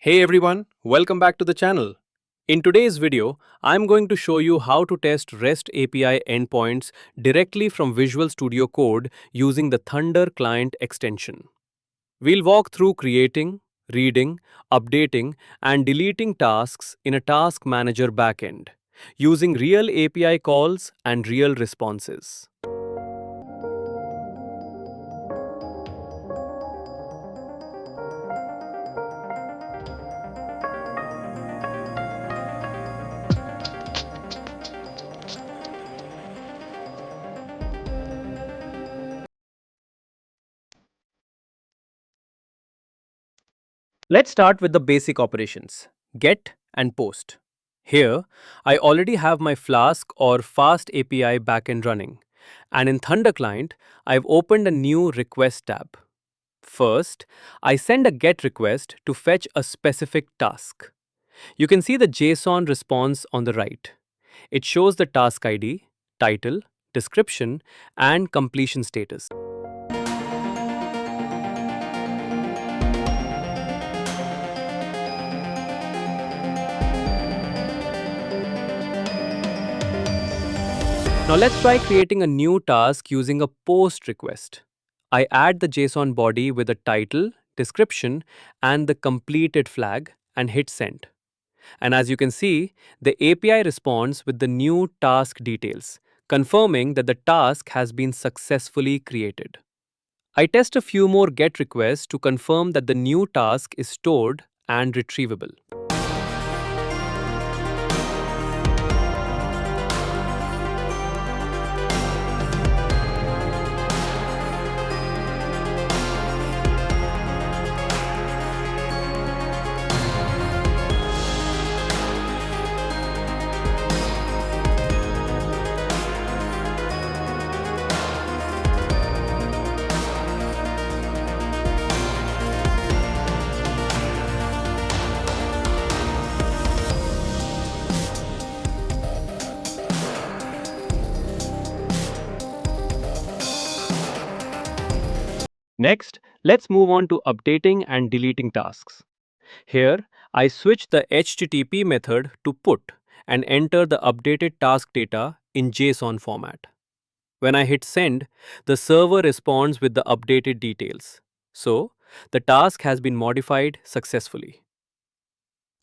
Hey everyone, welcome back to the channel. In today's video, I'm going to show you how to test REST API endpoints directly from Visual Studio Code using the Thunder client extension. We'll walk through creating, reading, updating, and deleting tasks in a task manager backend using real API calls and real responses. Let's start with the basic operations, get and post. Here, I already have my Flask or FastAPI backend running, and in Thunder Client, I've opened a new request tab. First, I send a GET request to fetch a specific task. You can see the JSON response on the right. It shows the task ID, title, description, and completion status. Now let's try creating a new task using a post request. I add the JSON body with a title, description, and the completed flag and hit send. And as you can see, the API responds with the new task details, confirming that the task has been successfully created. I test a few more GET requests to confirm that the new task is stored and retrievable. Next, let's move on to updating and deleting tasks. Here, I switch the HTTP method to put and enter the updated task data in JSON format. When I hit send, the server responds with the updated details. So, the task has been modified successfully.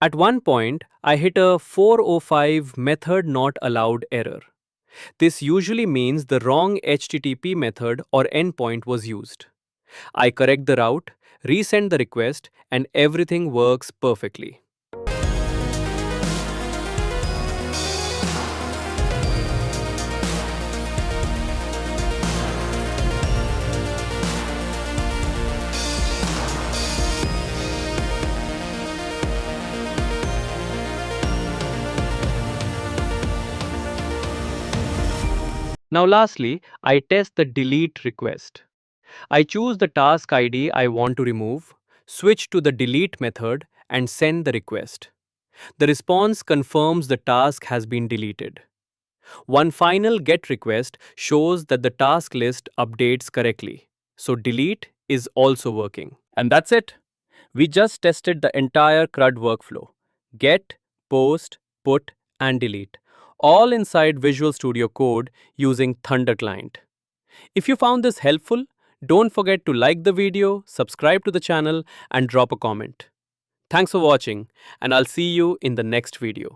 At one point, I hit a 405 method not allowed error. This usually means the wrong HTTP method or endpoint was used. I correct the route, resend the request, and everything works perfectly. Now lastly, I test the delete request. I choose the task ID I want to remove, switch to the delete method, and send the request. The response confirms the task has been deleted. One final GET request shows that the task list updates correctly. So delete is also working. And that's it. We just tested the entire CRUD workflow. Get, post, put, and delete. All inside Visual Studio Code using Thunder Client. If you found this helpful, don't forget to like the video, subscribe to the channel, and drop a comment. Thanks for watching, and I'll see you in the next video.